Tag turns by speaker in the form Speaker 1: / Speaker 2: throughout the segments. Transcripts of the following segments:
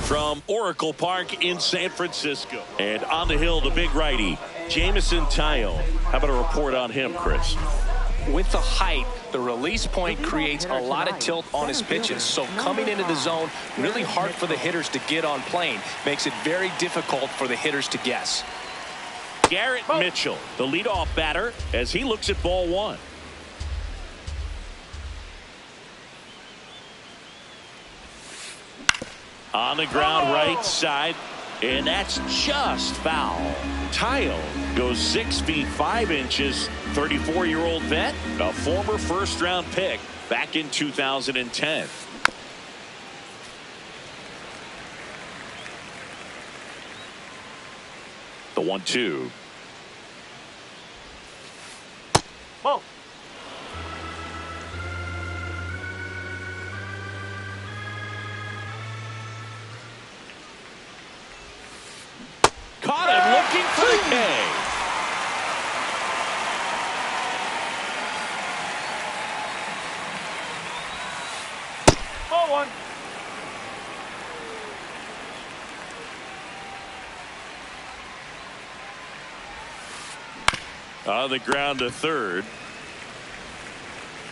Speaker 1: from Oracle Park in San Francisco. And on the hill, the big righty, Jameson Taillon. How about a report on him, Chris?
Speaker 2: With the height, the release point creates a lot of tilt on his pitches. So coming into the zone, really hard for the hitters to get on plane. Makes it very difficult for the hitters to guess.
Speaker 1: Garrett Mitchell, the leadoff batter, as he looks at ball one. On the ground right side, and that's just foul. Taillon goes 6 feet 5 inches, 34-year-old vet, a former first-round pick back in 2010. The 1-2.
Speaker 3: Ball.
Speaker 1: Caught him looking for the K.
Speaker 3: Ball one.
Speaker 1: On the ground to third.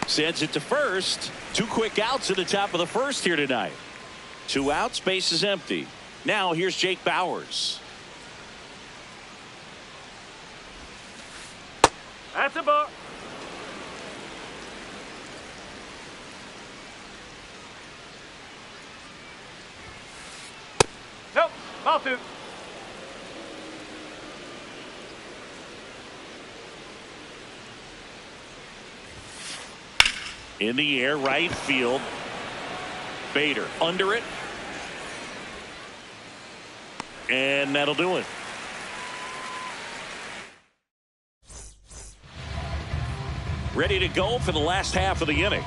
Speaker 1: Sends it to first. 2 quick outs at the top of the first here tonight. 2 outs, base is empty. Now here's Jake Bauers.
Speaker 3: That's a ball. Nope. Ball 2.
Speaker 1: In the air, right field. Bader under it. And that'll do it. Ready to go for the last half of the inning.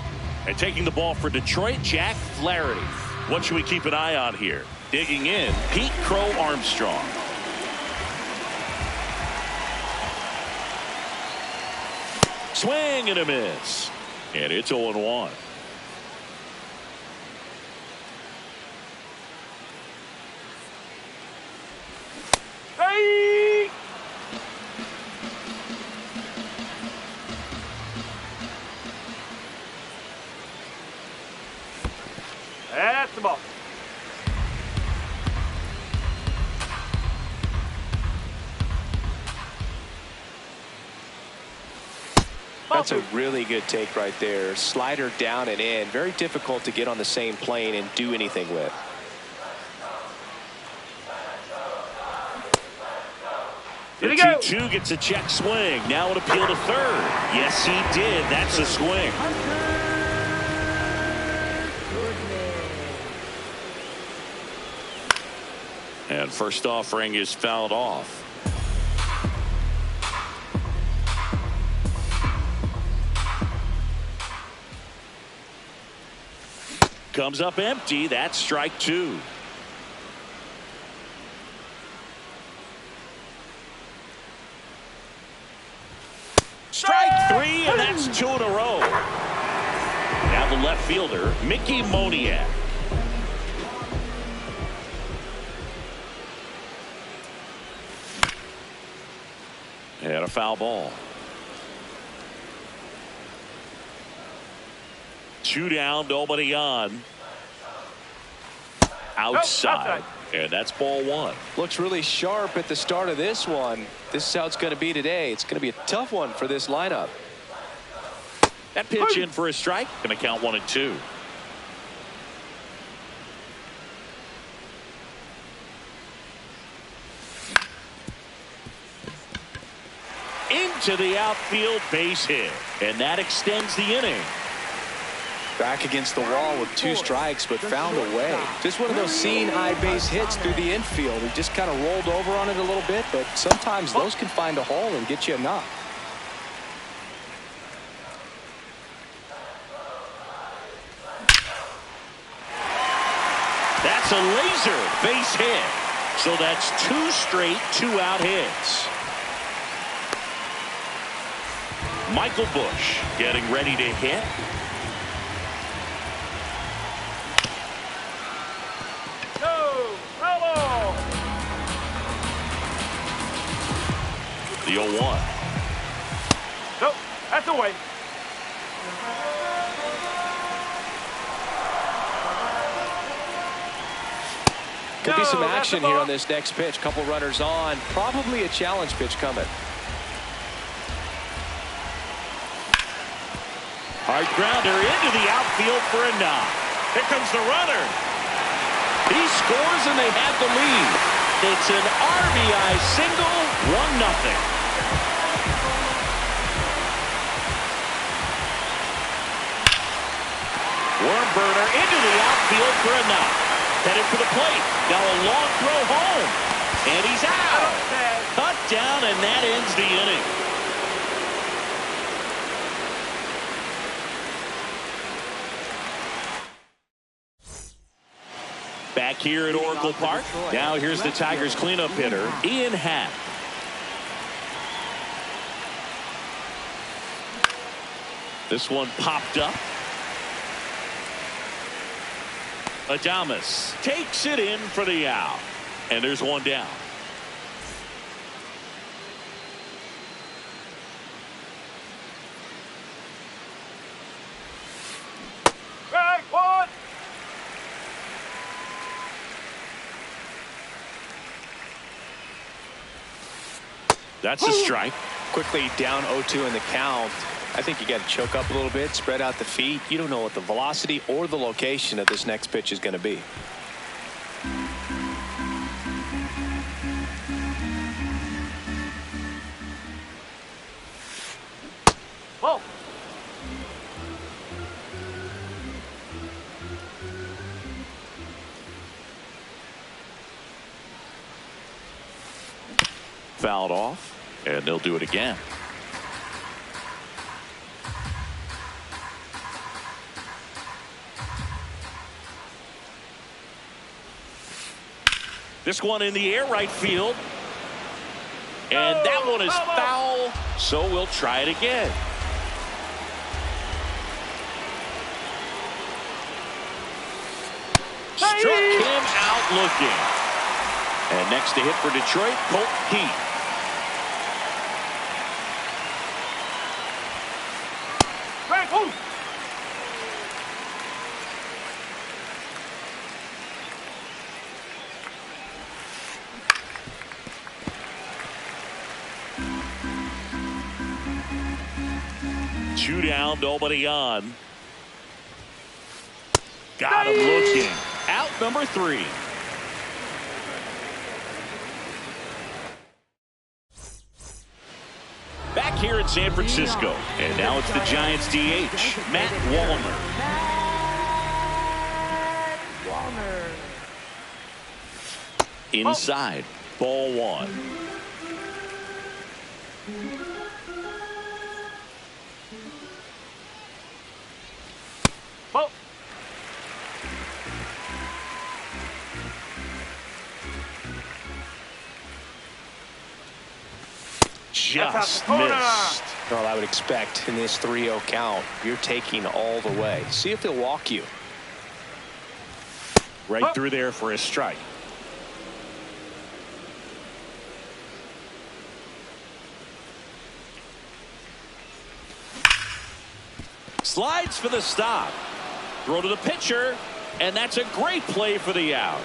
Speaker 1: And taking the ball for Detroit, Jack Flaherty. What should we keep an eye on here? Digging in, Pete Crow Armstrong. Swing and a miss. And it's 0-1.
Speaker 3: Hey! That's the ball.
Speaker 2: That's a really good take right there. Slider down and in. Very difficult to get on the same plane and do anything with.
Speaker 1: The 2-2 gets a check swing. Now an appeal to third. Yes, he did. That's a swing. And first offering is fouled off. Comes up empty. That's strike 2. Strike 3, and that's 2 in a row. Now the left fielder, Mickey Moniak. And a foul ball. 2 down, nobody on. Outside. And that's ball 1.
Speaker 2: Looks really sharp at the start of this one. This is how it's going to be today. It's going to be a tough one for this lineup.
Speaker 1: That pitch in for a strike. Going to count 1 and 2. Into the outfield, base hit. And that extends the inning.
Speaker 2: Back against the wall with 2 strikes, but found a way. Just one of those seeing eye base hits through the infield. He just kind of rolled over on it a little bit, but sometimes those can find a hole and get you a knock.
Speaker 1: That's a laser base hit. So that's 2 straight 2-out hits. Michael Busch getting ready to hit. 0-1.
Speaker 3: Nope, that's away.
Speaker 2: Could be some
Speaker 3: No, that's
Speaker 2: action
Speaker 3: the
Speaker 2: here
Speaker 3: ball.
Speaker 2: on this next pitch. Couple runners on. Probably a challenge pitch coming.
Speaker 1: Hard grounder into the outfield for a knock. Here comes the runner. He scores and they have the lead. It's an RBI single, 1-0. Worm burner into the outfield for a knock. Headed for the plate. Now a long throw home. And he's out. Cut down, and that ends the inning. Back here at Oracle Park. Now here's the Tigers cleanup hitter, Ian Happ. This one popped up. Adames takes it in for the out. And there's one down.
Speaker 3: Strike one.
Speaker 1: That's a strike.
Speaker 2: Quickly down 0-2 in the count. I think you got to choke up a little bit, spread out the feet. You don't know what the velocity or the location of this next pitch is going to be.
Speaker 3: Ball.
Speaker 1: Fouled off, and they'll do it again. This one in the air right field. And that one is foul, so we'll try it again. Struck him out looking. And next to hit for Detroit, Colt Heath.
Speaker 3: Strike one.
Speaker 1: Two down, nobody on. Got him looking. Out number 3. Back here in San Francisco. And now it's the Giants DH, Matt Wallner. Inside, ball 1.
Speaker 3: Ball.
Speaker 1: Just
Speaker 3: corner.
Speaker 1: missed.
Speaker 2: Well, I would expect in this 3-0 count, you're taking all the way. See if they'll walk you.
Speaker 1: Right through there for a strike. Slides for the stop. Throw to the pitcher, and that's a great play for the out.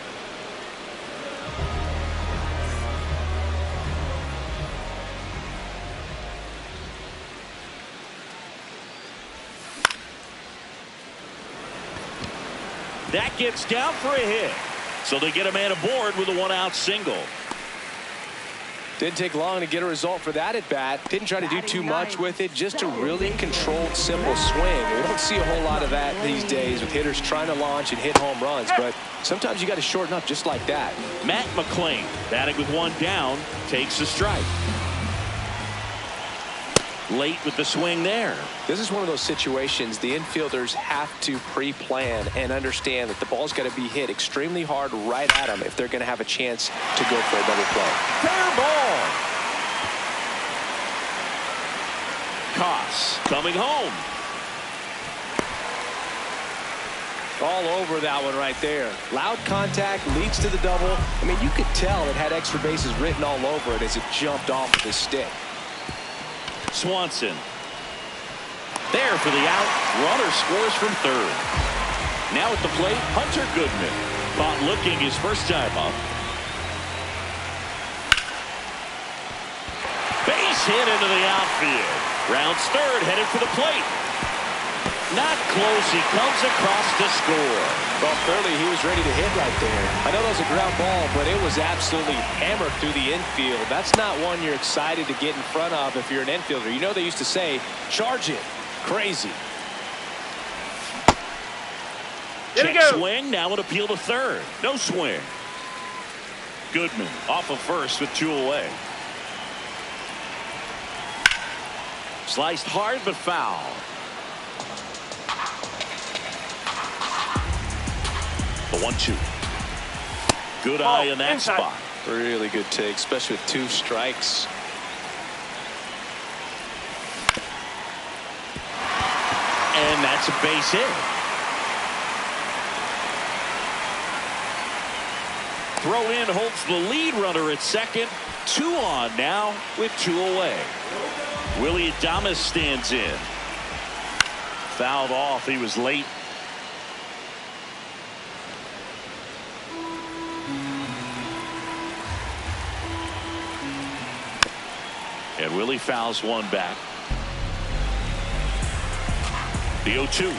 Speaker 1: That gets down for a hit. So they get a man aboard with a 1-out single.
Speaker 2: Didn't take long to get a result for that at bat. Didn't try to do too much with it. Just a really controlled, simple swing. We don't see a whole lot of that these days with hitters trying to launch and hit home runs. But sometimes you got to shorten up just like that.
Speaker 1: Matt McClain, batting with 1 down, takes a strike. Late with the swing there.
Speaker 2: This is one of those situations the infielders have to pre-plan and understand that the ball's got to be hit extremely hard right at them if they're going to have a chance to go for a double play.
Speaker 1: Fair ball. Koss coming home.
Speaker 2: All over that one right there. Loud contact leads to the double. I mean, you could tell it had extra bases written all over it as it jumped off of his stick.
Speaker 1: Swanson. There for the out. Runner scores from third. Now at the plate, Hunter Goodman. Caught looking his first time up. Base hit into the outfield. Rounds third, headed for the plate. Not close. He comes across to score.
Speaker 2: Well, clearly he was ready to hit right there. I know that was a ground ball, but it was absolutely hammered through the infield. That's not one you're excited to get in front of if you're an infielder. You know they used to say, charge it. Crazy.
Speaker 1: Check swing. Now an appeal to third. No swing. Goodman off of first with 2 away. Sliced hard but foul. The 1-2. Good eye in that spot.
Speaker 2: Really good take, especially with 2 strikes.
Speaker 1: And that's a base hit. Throw in holds the lead runner at second. 2 on now with 2 away. Willie Adames stands in. Fouled off. He was late. And Willie fouls one back. The 0-2.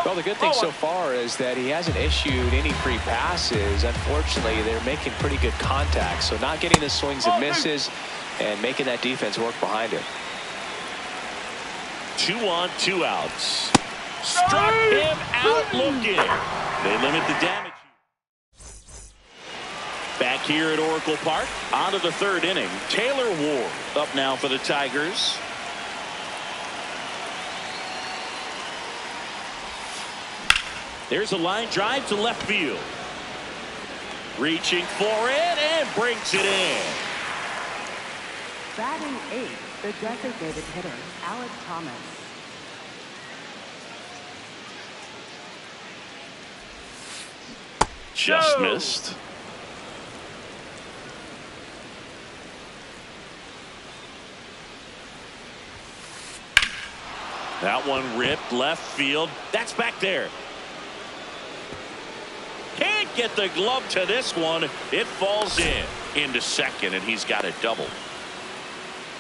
Speaker 2: Well, the good thing so far is that he hasn't issued any free passes. Unfortunately, they're making pretty good contact. So not getting the swings and misses and making that defense work behind him.
Speaker 1: 2 on, 2 outs. Struck him out looking. They limit the damage. Back here at Oracle Park, on to the 3rd inning. Taylor Ward up now for the Tigers. There's a line drive to left field. Reaching for it and brings it in.
Speaker 4: Batting 8th, the designated hitter, Alek Thomas.
Speaker 1: Just missed. That one ripped left field. That's back there. Can't get the glove to this one. It falls in into second, and he's got a double.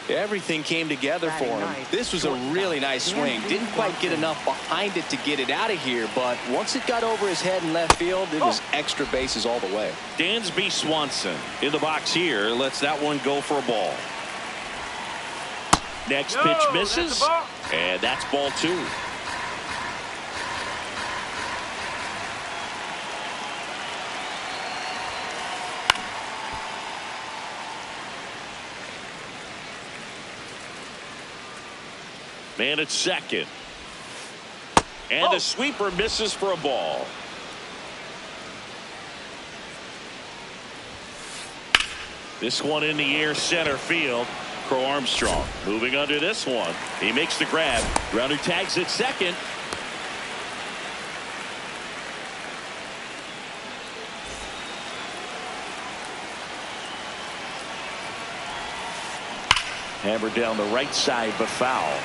Speaker 2: Everything came together for him. This was a really nice swing. Didn't quite get enough behind it to get it out of here, but once it got over his head in left field, it was extra bases all the way.
Speaker 1: Dansby Swanson in the box here. Lets that one go for a ball. Next pitch misses, and that's ball 2. Man at second. And the sweeper misses for a ball. This one in the air center field. Crow Armstrong moving under this one. He makes the grab. Runner tags at second. Hammered down the right side, but foul.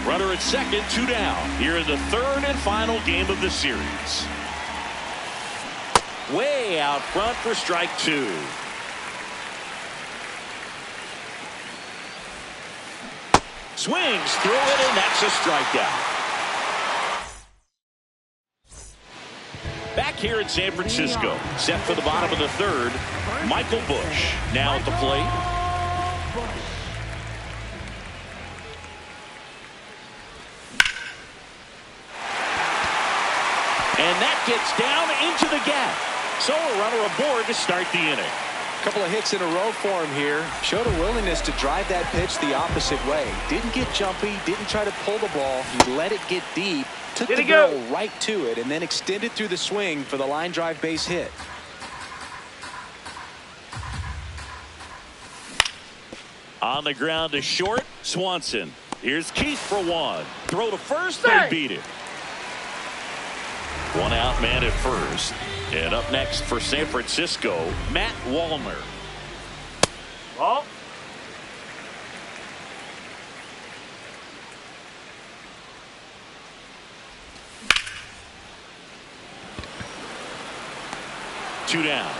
Speaker 1: Runner at second, 2 down. Here in the 3rd and final game of the series. Way out front for strike 2. Swings through it, and that's a strikeout. Back here in San Francisco, set for the bottom of the 3rd, Michael Busch now at the plate. And that gets down into the gap. So a runner aboard to start the inning.
Speaker 2: Couple of hits in a row for him here. Showed a willingness to drive that pitch the opposite way. Didn't get jumpy, didn't try to pull the ball. He let it get deep, took the barrel right to it, and then extended through the swing for the line drive base hit.
Speaker 1: On the ground to short, Swanson. Here's Keith for 1. Throw to first, they beat it. 1 out, man at first. And up next for San Francisco, Matt Wallner.
Speaker 3: Ball.
Speaker 1: 2 down.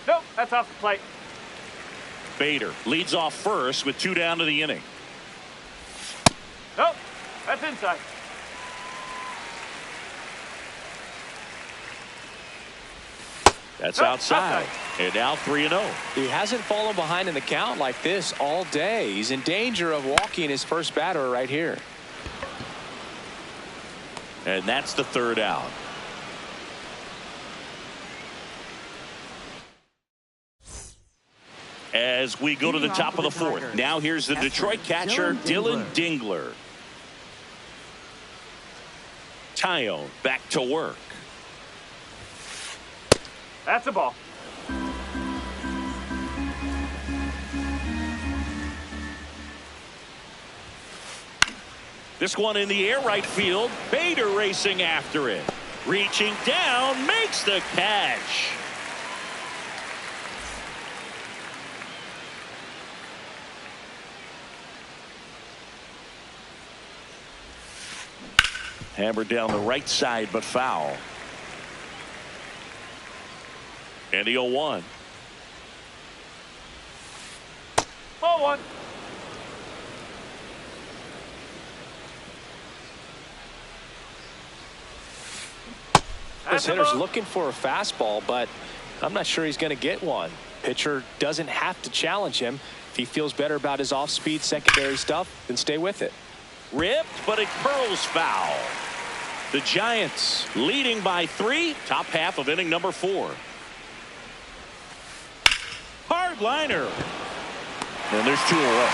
Speaker 3: Nope, that's off the plate.
Speaker 1: Bader leads off first with 2 down to the inning.
Speaker 3: Nope, that's inside.
Speaker 1: That's
Speaker 3: Nope,
Speaker 1: outside. And now 3-0.
Speaker 2: He hasn't fallen behind in the count like this all day. He's in danger of walking his first batter right here.
Speaker 1: And that's the 3rd out. As we go to the top of the 4th. Now here's the Detroit catcher, Dylan Dingler. Taillon back to work.
Speaker 3: That's a ball.
Speaker 1: This one in the air right field. Bader racing after it. Reaching down, makes the catch. Hammered down the right side, but foul. And the 0-1.
Speaker 3: Ball 1.
Speaker 2: This hitter's looking for a fastball, but I'm not sure he's going to get one. Pitcher doesn't have to challenge him. If he feels better about his off-speed secondary stuff, then stay with it.
Speaker 1: Ripped, but it curls foul. The Giants leading by 3. Top half of inning number 4. Hard liner. And there's 2 away.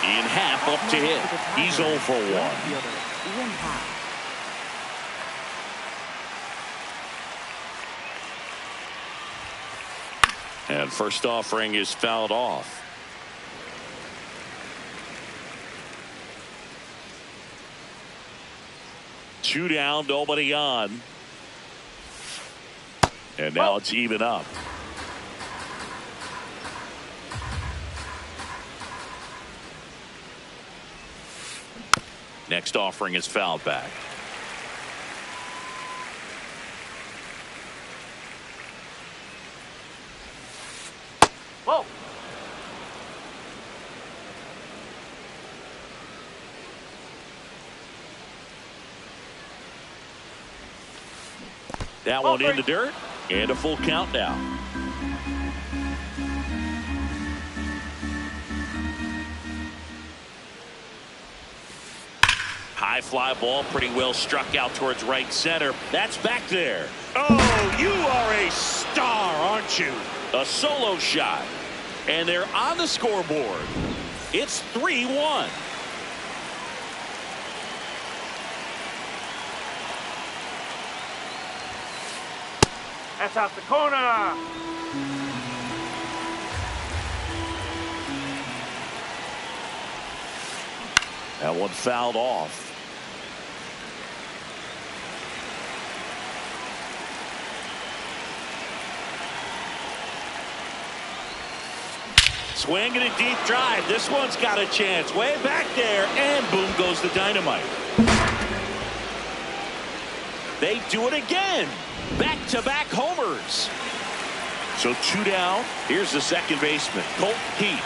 Speaker 1: Ian Happ up to hit. He's 0 for 1.
Speaker 4: Ian Happ.
Speaker 1: And first offering is fouled off. Two down, nobody on. And now it's even up. Next offering is fouled back.
Speaker 3: Whoa.
Speaker 1: That one in the dirt, and a full count now. High fly ball, pretty well struck out towards right center. That's back there. Oh, you are a star, aren't you? A solo shot. And they're on the scoreboard. It's 3-1.
Speaker 3: That's out the corner.
Speaker 1: That one fouled off. Swing and a deep drive. This one's got a chance. Way back there, and boom goes the dynamite. They do it again. Back-to-back homers. So 2 down. Here's the second baseman, Colt Heath.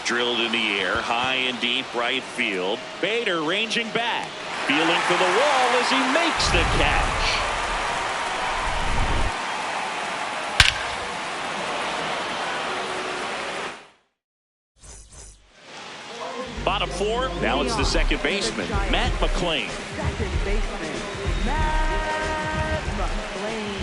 Speaker 1: Drilled in the air, high and deep right field. Bader ranging back. Feeling for the wall as he makes the catch. Bottom 4, now it's the second baseman, Matt McLain.
Speaker 4: Second baseman, Matt McLain.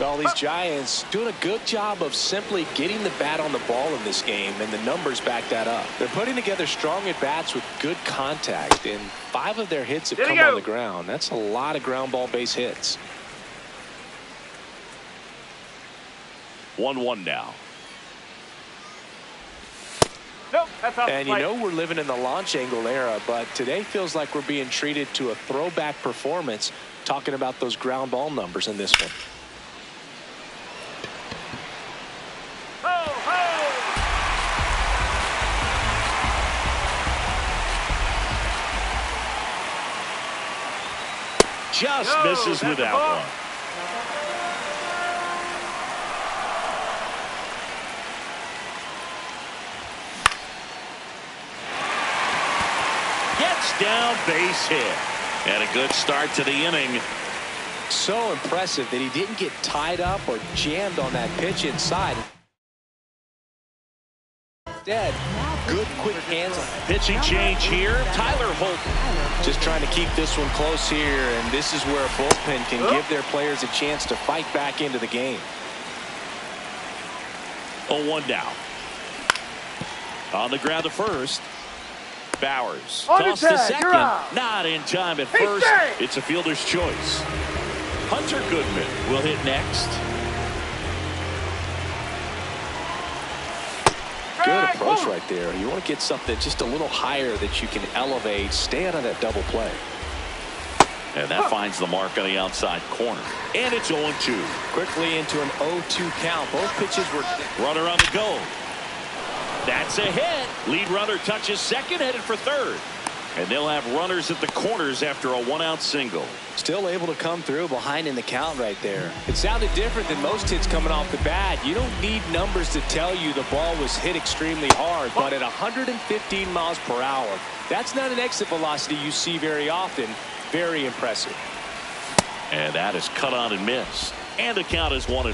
Speaker 2: All these Giants doing a good job of simply getting the bat on the ball in this game, and the numbers back that up. They're putting together strong at-bats with good contact, and 5 of their hits have come on the ground. That's a lot of ground ball base hits.
Speaker 1: 1-1 now.
Speaker 3: Nope, that's off
Speaker 2: And
Speaker 3: the
Speaker 2: you
Speaker 3: plate.
Speaker 2: know we're living in the launch angle era, but today feels like we're being treated to a throwback performance, talking about those ground ball numbers in this one.
Speaker 3: Ho, ho!
Speaker 1: Just
Speaker 3: No,
Speaker 1: misses
Speaker 3: that's
Speaker 1: with
Speaker 3: a
Speaker 1: that
Speaker 3: ball.
Speaker 1: one. Gets down, base hit. And a good start to the inning.
Speaker 2: So impressive that he didn't get tied up or jammed on that pitch inside. Instead, good quick hands on it.
Speaker 1: Pitching change here. Tyler Holton.
Speaker 2: Just trying to keep this one close here, and this is where a bullpen can give their players a chance to fight back into the game.
Speaker 1: 0-1 down. On the ground to first. Bowers
Speaker 3: On your
Speaker 1: toss to
Speaker 3: tag,
Speaker 1: second.
Speaker 3: you're out.
Speaker 1: Not in time at
Speaker 3: Hey,
Speaker 1: first.
Speaker 3: stay.
Speaker 1: It's a fielder's choice. Hunter Goodman will hit next.
Speaker 2: Good approach right there. You want to get something just a little higher that you can elevate. Stay out of that double play.
Speaker 1: And that finds the mark on the outside corner. And it's 0-2.
Speaker 2: Quickly into an 0-2 count. Both pitches were...
Speaker 1: Runner on the go. That's a hit. Lead runner touches second, headed for third. And they'll have runners at the corners after a one-out single.
Speaker 2: Still able to come through behind in the count right there. It sounded different than most hits coming off the bat. You don't need numbers to tell you the ball was hit extremely hard, but at 115 miles per hour, that's not an exit velocity you see very often. Very impressive.
Speaker 1: And that is cut on and missed. And the count is 1-1.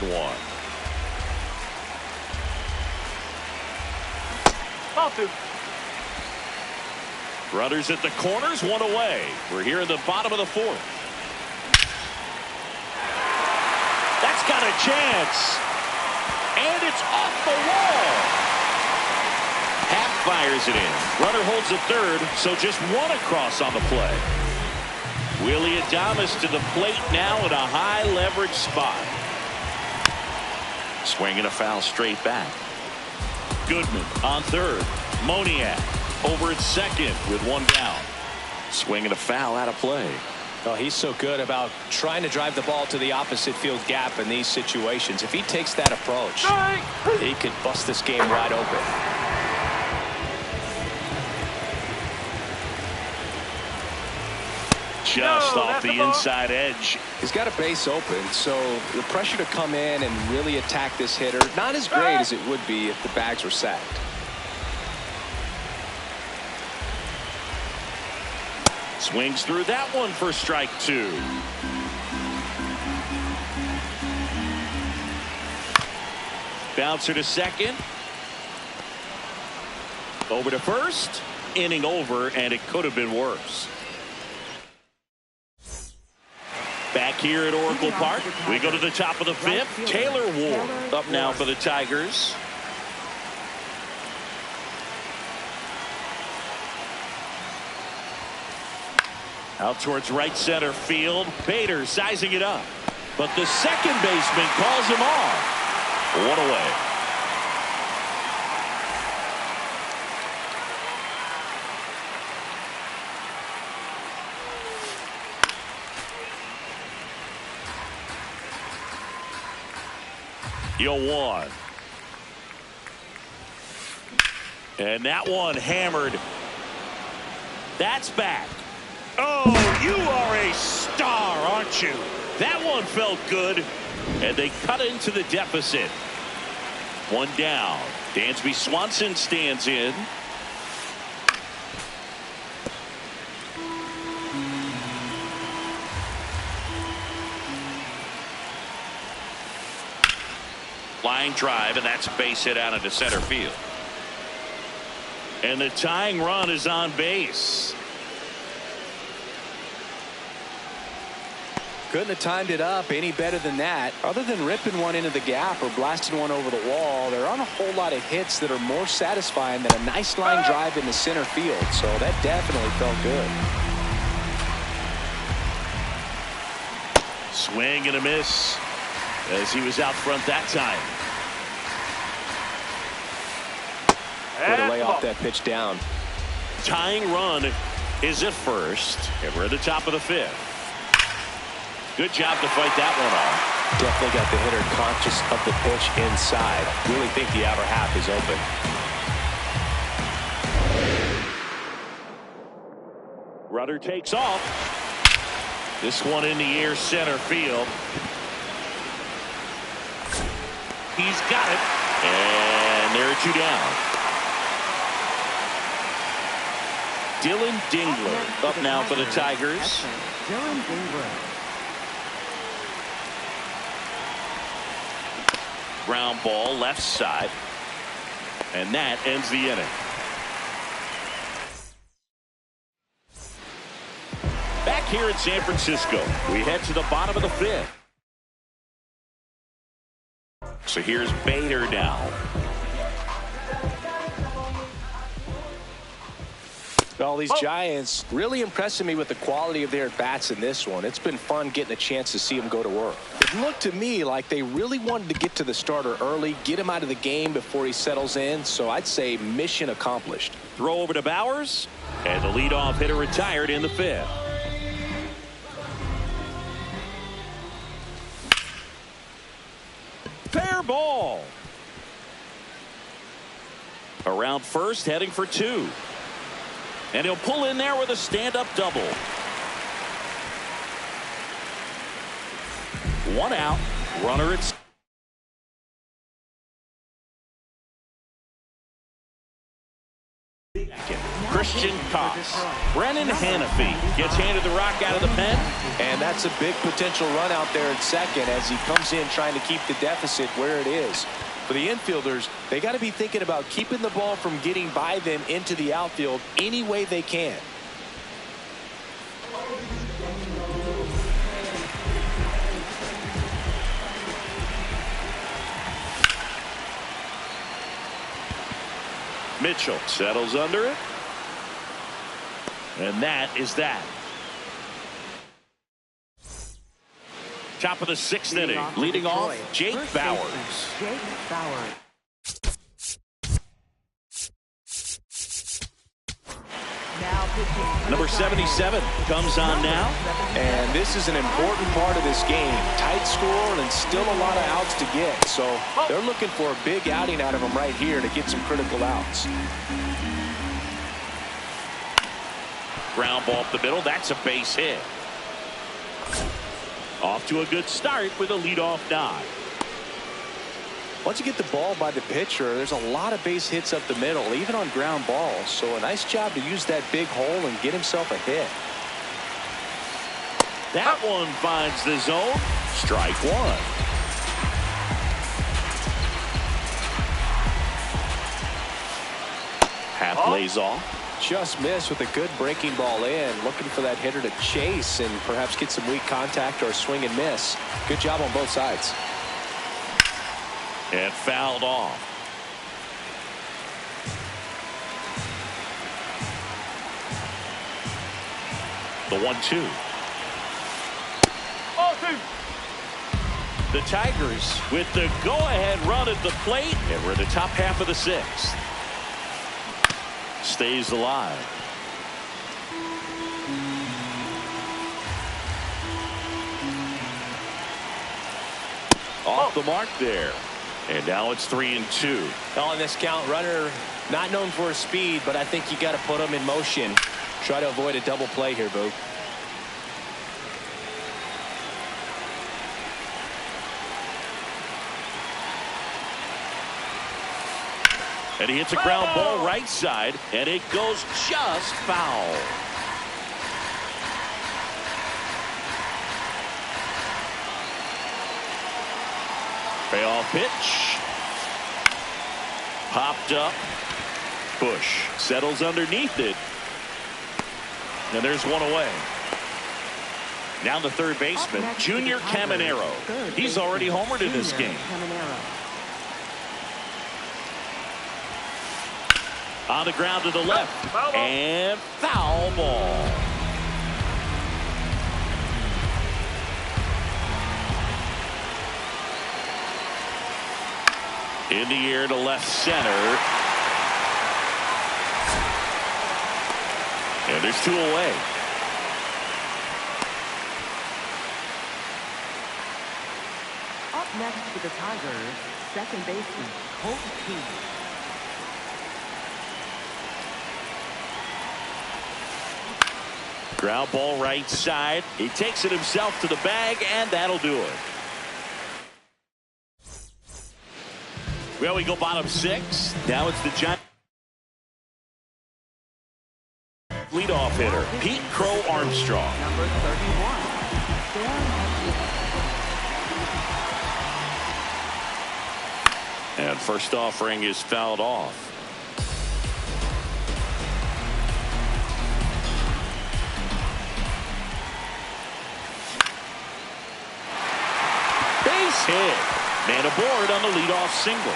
Speaker 3: Ball two.
Speaker 1: Runners at the corners, one away. We're here in the bottom of the fourth. That's got a chance. And it's off the wall. Happ fires it in. Runner holds at third, so just one across on the play. Willie Adames to the plate now in a high leverage spot. Swinging a foul straight back. Goodman on third. Moniak over at second with one down. Swinging a foul out of play.
Speaker 2: Oh, he's so good about trying to drive the ball to the opposite field gap in these situations. If he takes that approach, he could bust this game wide open.
Speaker 1: Just
Speaker 3: No,
Speaker 1: off
Speaker 3: that's
Speaker 1: the
Speaker 3: the ball.
Speaker 1: inside edge.
Speaker 2: He's got a base open, so the pressure to come in and really attack this hitter, not as great as it would be if the bags were sacked.
Speaker 1: Swings through that one for strike two. Bouncer to second. Over to first. Inning over, and it could have been worse. Back here at Oracle Park, we go to the top of the fifth. Taylor Ward up now for the Tigers. Out towards right center field. Bader sizing it up. But the second baseman calls him off. One away. Yo, one. And that one hammered. That's back. Oh, you are a star, aren't you? That one felt good. And they cut into the deficit. One down. Dansby Swanson stands in. Line drive, and that's a base hit out into center field. And the tying run is on base.
Speaker 2: Couldn't have timed it up any better than that. Other than ripping one into the gap or blasting one over the wall, there aren't a whole lot of hits that are more satisfying than a nice line drive into center field. So that definitely felt good.
Speaker 1: Swing and a miss as he was out front that time.
Speaker 2: Way to lay knock that pitch down.
Speaker 1: Tying run is at first, and we're at the top of the 5th. Good job to fight that one off.
Speaker 2: Definitely got the hitter conscious of the pitch inside. Really think the outer half is open.
Speaker 1: Runner takes off. This one in the air, center field. He's got it. And there are 2 down. Dylan Dingler up now for the Tigers.
Speaker 4: Dylan Dingler.
Speaker 1: Ground ball left side. And that ends the inning. Back here in San Francisco, we head to the bottom of the 5th. So here's Bader now.
Speaker 2: Well, these Giants really impressing me with the quality of their at-bats in this one. It's been fun getting a chance to see them go to work. It looked to me like they really wanted to get to the starter early, get him out of the game before he settles in. So I'd say mission accomplished.
Speaker 1: Throw over to Bowers, and the leadoff hitter retired in the 5th. Fair ball. Around first, heading for 2. And he'll pull in there with a stand-up double. 1 out. Runner at Christian Cox. Brennan Hanafy gets handed the rock out of the pen.
Speaker 2: And that's a big potential run out there at second as he comes in trying to keep the deficit where it is. For the infielders, they got to be thinking about keeping the ball from getting by them into the outfield any way they can.
Speaker 1: Mitchell settles under it. And that is that. Top of the 6th inning. Leading off, Jake Bauers.
Speaker 4: Jake Bauers.
Speaker 1: Number 77 comes on now.
Speaker 2: And this is an important part of this game. Tight score and still a lot of outs to get. So they're looking for a big outing out of him right here to get some critical outs.
Speaker 1: Ground ball up the middle. That's a base hit. Off to a good start with a leadoff nod.
Speaker 2: Once you get the ball by the pitcher, there's a lot of base hits up the middle, even on ground balls. So a nice job to use that big hole and get himself a hit.
Speaker 1: That one finds the zone. Strike 1. Half lays off.
Speaker 2: Just missed with a good breaking ball in. Looking for that hitter to chase and perhaps get some weak contact or swing and miss. Good job on both sides.
Speaker 1: And fouled off. The 1-2.
Speaker 3: Ball 2.
Speaker 1: The Tigers with the go-ahead run at the plate, and we're in the top half of the 6th. Stays alive. Off the mark there. And now it's 3-2.
Speaker 2: On this count, runner not known for his speed, but I think you got to put him in motion. Try to avoid a double play here, Boog.
Speaker 1: And he hits a ground ball right side, and it goes just foul. Payoff pitch. Popped up. Bush settles underneath it. And there's one away. Now the third baseman, Junior Caminero. He's already homered in this game. On the ground to the left. And foul ball. In the air to left center. And there's 2 away.
Speaker 4: Up next for the Tigers, second baseman Colt Keith.
Speaker 1: Ground ball right side. He takes it himself to the bag, and that'll do it. Well, we go bottom 6. Now it's the Giants leadoff hitter, Pete Crow Armstrong.
Speaker 4: Number 31.
Speaker 1: And first offering is fouled off. Base hit. Man aboard on the leadoff single.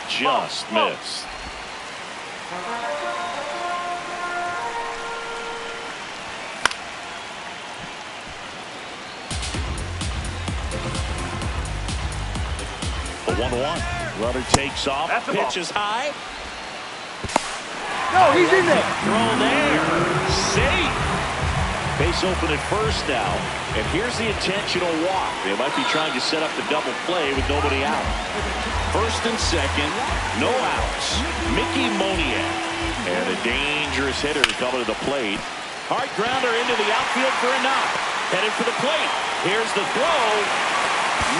Speaker 1: Just missed. A 1-1. Runner takes off.
Speaker 3: That's the
Speaker 1: Pitch
Speaker 3: ball.
Speaker 1: is high.
Speaker 3: No, he's in there.
Speaker 1: Throw there. Safe. Base open at first now. And here's the intentional walk. They might be trying to set up the double play with nobody out. First and second. No outs. Mickey Moniak. And a dangerous hitter coming to the plate. Hard grounder into the outfield for a knock. Headed for the plate. Here's the throw.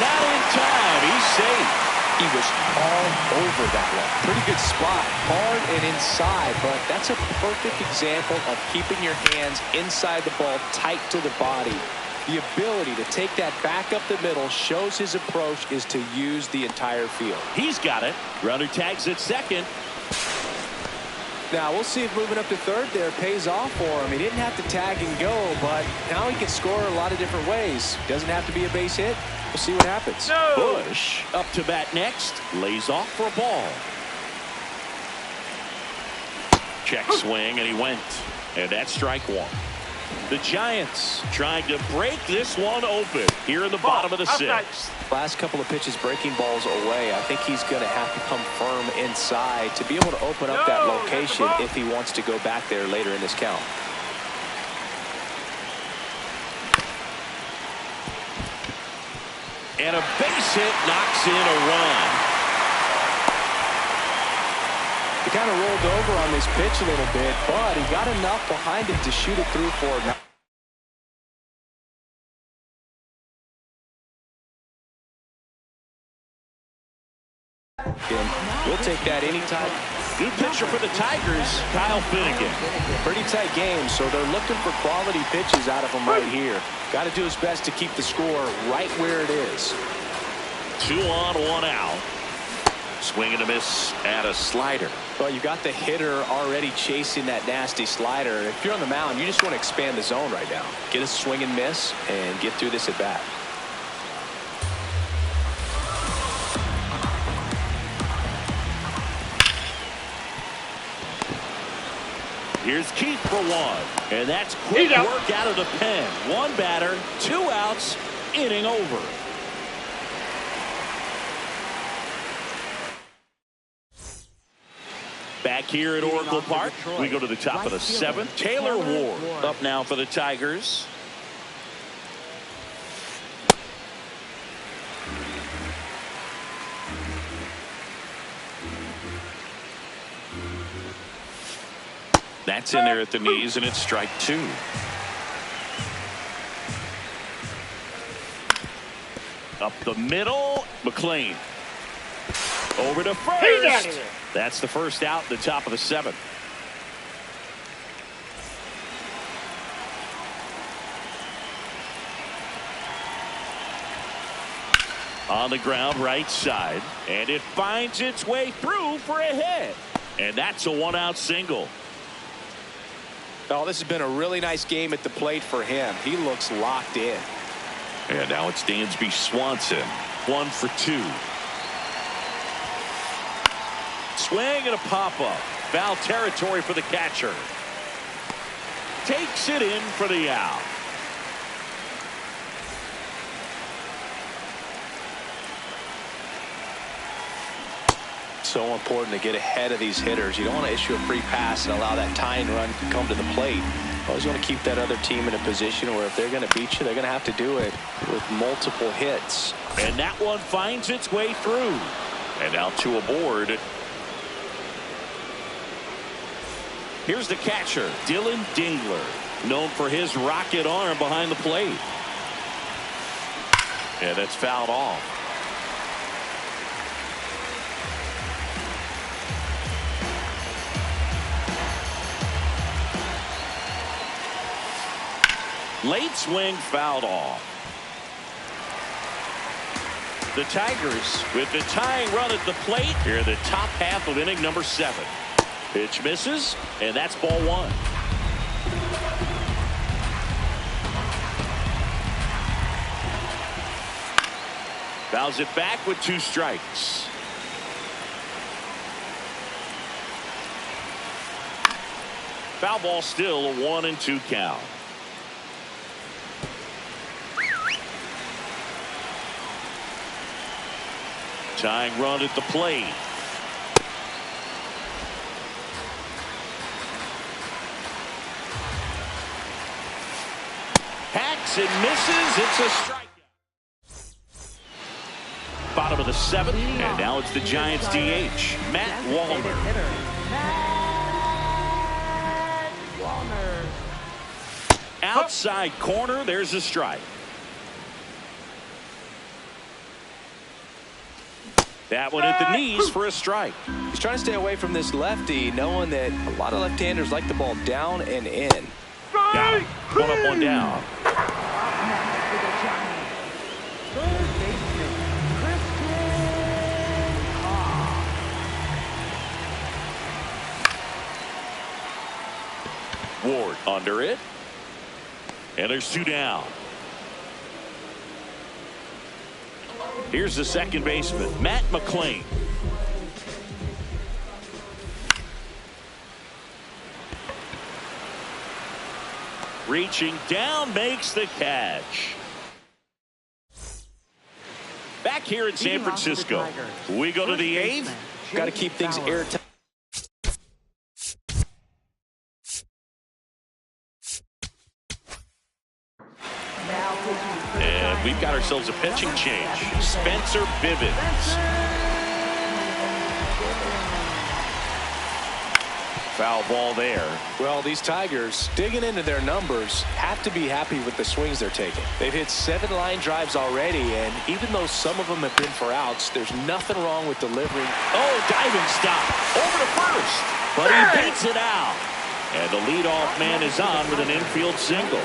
Speaker 1: Not in time. He's safe.
Speaker 2: He was all over that one. Pretty good spot. Hard and inside, but that's a perfect example of keeping your hands inside the ball, tight to the body. The ability to take that back up the middle shows his approach is to use the entire field.
Speaker 1: He's got it. Runner tags at second.
Speaker 2: Now, we'll see if moving up to third there pays off for him. He didn't have to tag and go, but now he can score a lot of different ways. Doesn't have to be a base hit. We'll see what happens.
Speaker 3: No.
Speaker 1: Bush up to bat next. Lays off for a ball. Check swing, and he went. And that's strike 1. The Giants trying to break this one open here in the bottom of the
Speaker 3: Outside.
Speaker 1: 6th.
Speaker 2: Last couple of pitches breaking balls away. I think he's going to have to come firm inside to be able to open up that
Speaker 3: No,
Speaker 2: location
Speaker 3: that's the ball.
Speaker 2: if he wants to go back there later in this count.
Speaker 1: And a base hit knocks in a run.
Speaker 2: He kind of rolled over on this pitch a little bit, but he got enough behind it to shoot it through for him. We'll take that anytime.
Speaker 1: New pitcher for the Tigers, Kyle Finnegan.
Speaker 2: Pretty tight game, so they're looking for quality pitches out of him right here. Got to do his best to keep the score right where it is.
Speaker 1: 2 on, 1 out. Swing and a miss at a slider.
Speaker 2: Well, you got the hitter already chasing that nasty slider. If you're on the mound, you just want to expand the zone right now. Get a swing and miss and get through this at bat.
Speaker 1: Here's Keith for 1. And that's quick
Speaker 3: He's out.
Speaker 1: work out of the pen. 1 batter, 2 outs, inning over. Back here at Oracle Park, we go to the top of the 7th. Taylor Ward up now for the Tigers. That's in there at the knees, and it's strike 2. Up the middle, McLean. Over to
Speaker 3: He's out of
Speaker 1: first.
Speaker 3: here.
Speaker 1: That's the first out at the top of the 7th. On the ground right side, and it finds its way through for a hit. And that's a 1-out single.
Speaker 2: Oh, this has been a really nice game at the plate for him. He looks locked in.
Speaker 1: And now it's Dansby Swanson. 1 for 2. Swing and a pop-up. Foul territory for the catcher. Takes it in for the out.
Speaker 2: So important to get ahead of these hitters. You don't want to issue a free pass and allow that tying run to come to the plate. You always want to keep that other team in a position where if they're going to beat you, they're going to have to do it with multiple hits.
Speaker 1: And that one finds its way through. And now two aboard. Here's the catcher, Dylan Dingler, known for his rocket arm behind the plate. And that's fouled off. Late swing fouled off. The Tigers with the tying run at the plate here in the top half of inning number 7. Pitch misses, and that's ball 1. Fouls it back with 2 strikes. Foul ball, still a 1-2 count. Tying run at the plate. Hacks and misses. It's a strikeout. Bottom of the 7th, and now it's the Giants DH, Matt Wallner. Outside corner, there's a strike. That one at the knees for a strike.
Speaker 2: He's trying to stay away from this lefty, knowing that a lot of left-handers like the ball down and in.
Speaker 1: Got him. 1 up, 1 down. Ward under it. And there's 2 down. Here's the second baseman, Matt McLain. Reaching down, makes the catch. Back here in San Francisco, we go to the 8th.
Speaker 2: Got to keep things airtight.
Speaker 1: And we've got ourselves a pitching change. Spencer Bivens. Foul ball there.
Speaker 2: Well, these Tigers, digging into their numbers, have to be happy with the swings they're taking. They've hit 7 line drives already, and even though some of them have been for outs, there's nothing wrong with delivering.
Speaker 1: Oh, diving stop. Over to first. But he beats it out. And the leadoff man is on with an infield single.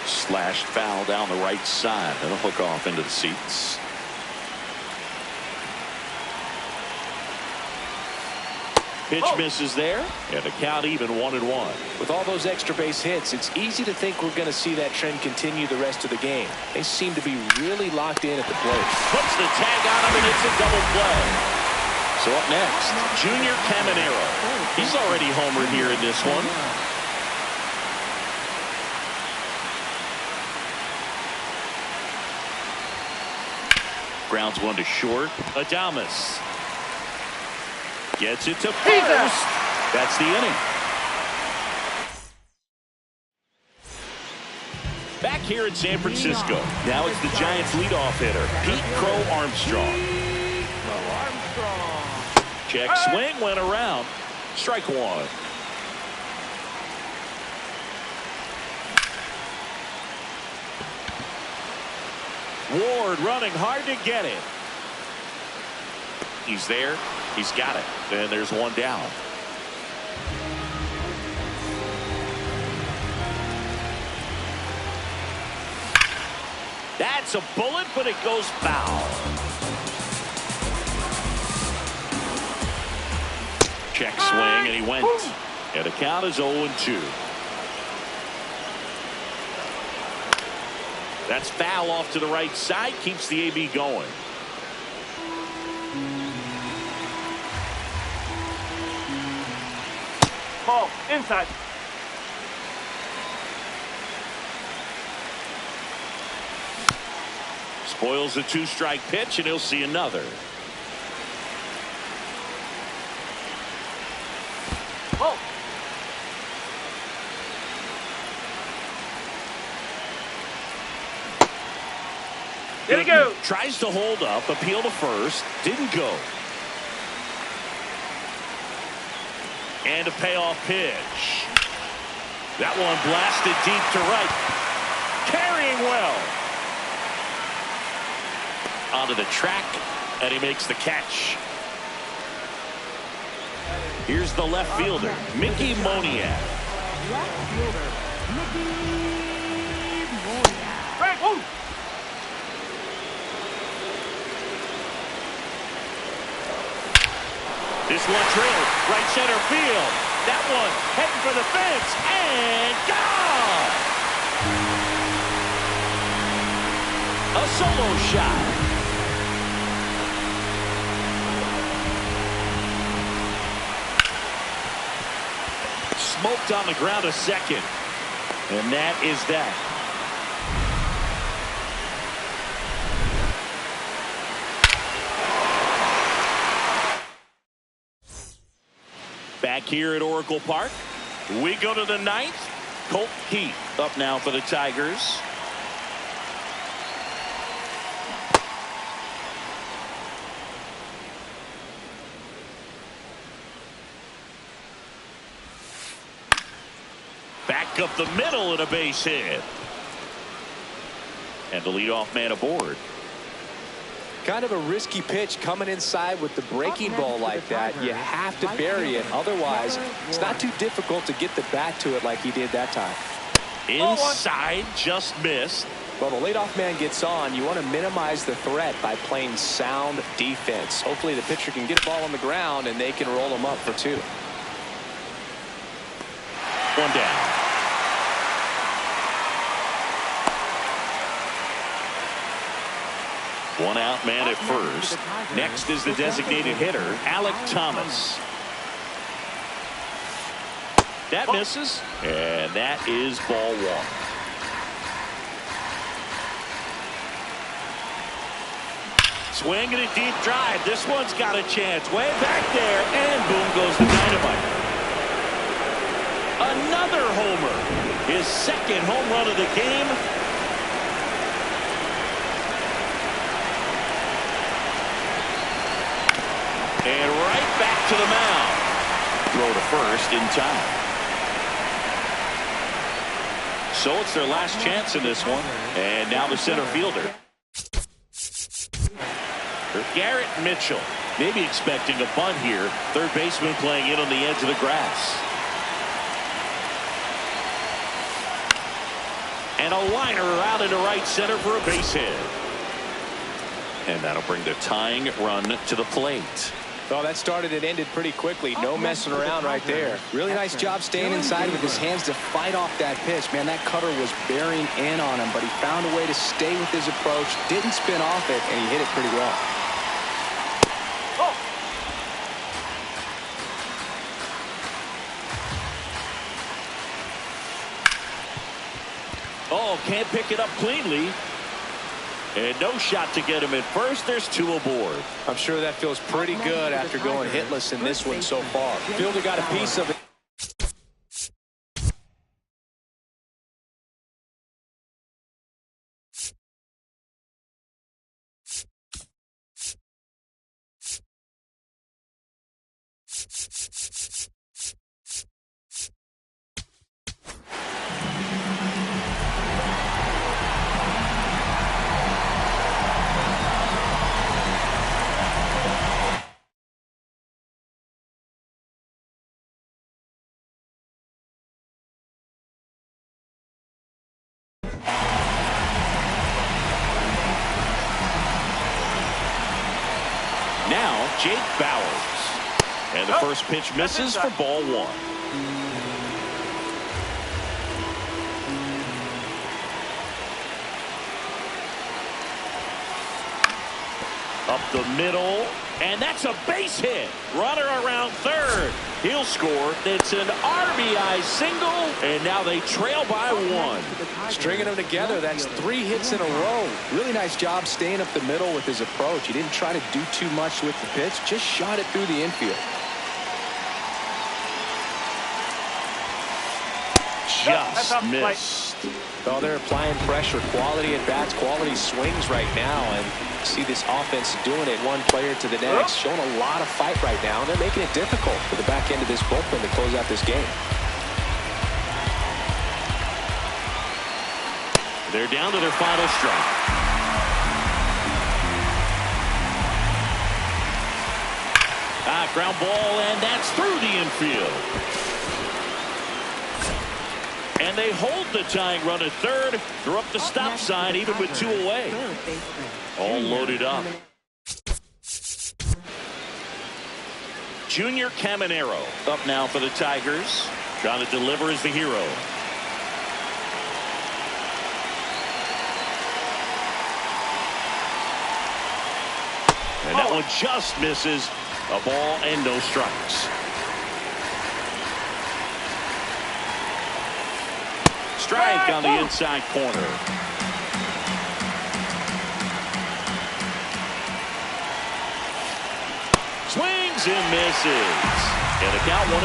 Speaker 1: Slashed foul down the right side. That'll hook off into the seats. Pitch misses there, and the count even 1-1.
Speaker 2: With all those extra base hits, it's easy to think we're going to see that trend continue the rest of the game. They seem to be really locked in at the plate.
Speaker 1: Puts the tag on him, and it's a double play. So up next, Junior Caminero. He's already homered here in this one. Grounds 1 to short. Adames gets it to first. That's the inning. Back here in San Francisco, now it's the Giants leadoff hitter, Pete Crow Armstrong. Check swing, went around. Strike 1. Ward running hard to get it. He's there. He's got it. And there's 1 down. That's a bullet, but it goes foul. Check swing, and he went. And the count is 0-2. That's foul off to the right side. Keeps the AB going.
Speaker 3: Ball inside.
Speaker 1: Spoils a two-strike pitch, and he'll see another.
Speaker 3: Ball. There we go.
Speaker 1: Tries to hold up, appeal to first, didn't go. And a payoff pitch. That one blasted deep to right. Carrying well. Onto the track, and he makes the catch. Here's the left fielder, Mickey Moniak.
Speaker 4: Left fielder, Mickey Moniak.
Speaker 3: Right, woo.
Speaker 1: This one trailed right center field. That one heading for the fence and gone. A solo shot. Smoked on the ground a second. And that is that. Back here at Oracle Park, we go to the ninth. Colt Heath up now for the Tigers. Back up the middle and a base hit. And the leadoff man aboard.
Speaker 2: Kind of a risky pitch coming inside with the breaking ball like that. You have to bury it. Otherwise, it's not too difficult to get the bat to it like he did that time.
Speaker 1: Inside, just missed.
Speaker 2: Well, the leadoff man gets on. You want to minimize the threat by playing sound defense. Hopefully the pitcher can get a ball on the ground and they can roll him up for two.
Speaker 1: One down. One out man at first. Next is the designated hitter, Alek Thomas. That misses, and that is ball one. Swing and a deep drive. This one's got a chance. Way back there, and boom goes the dynamite. Another homer. His second home run of the game. And right back to the mound. Throw to first in time. So it's their last chance in this one. And now the center fielder. Garrett Mitchell. Maybe expecting a bunt here. Third baseman playing in on the edge of the grass. And a liner out into right center for a base hit. And that'll bring the tying run to the plate.
Speaker 2: Well, that started and ended pretty quickly. No messing around right there. Really nice job staying inside with his hands to fight off that pitch. Man, that cutter was bearing in on him, but he found a way to stay with his approach, didn't spin off it, and he hit it pretty well.
Speaker 1: Oh, can't pick it up cleanly. And no shot to get him at first. There's two aboard.
Speaker 2: I'm sure that feels pretty good after going hitless in this one so far. Fielder got a piece of it.
Speaker 1: Now, Jake Bauers. And the first pitch misses for ball one. Up the middle, and that's a base hit. Runner around third. He'll score. It's an RBI single, and now they trail by one.
Speaker 2: Stringing them together, that's 3 hits in a row. Really nice job staying up the middle with his approach. He didn't try to do too much with the pitch, just shot it through the infield.
Speaker 1: Just missed.
Speaker 2: Well, they're applying pressure, quality at bats, quality swings right now, and see this offense doing it one player to the next, showing a lot of fight right now, and they're making it difficult for the back end of this bullpen to close out this game.
Speaker 1: They're down to their final strike. Ground ball, and that's through the infield. And they hold the tying run at third. They're up the stop sign even with 2 away. All loaded up. Junior Caminero up now for the Tigers. Trying to deliver as the hero. And that one just misses. A ball and no strikes. Strike on the inside corner. Swings and misses. And a count 1-2.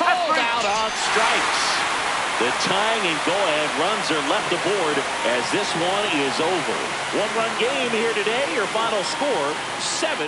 Speaker 1: Called out on strikes. The tying and go-ahead runs are left aboard as this one is over. 1-run game here today. Your final score, 7.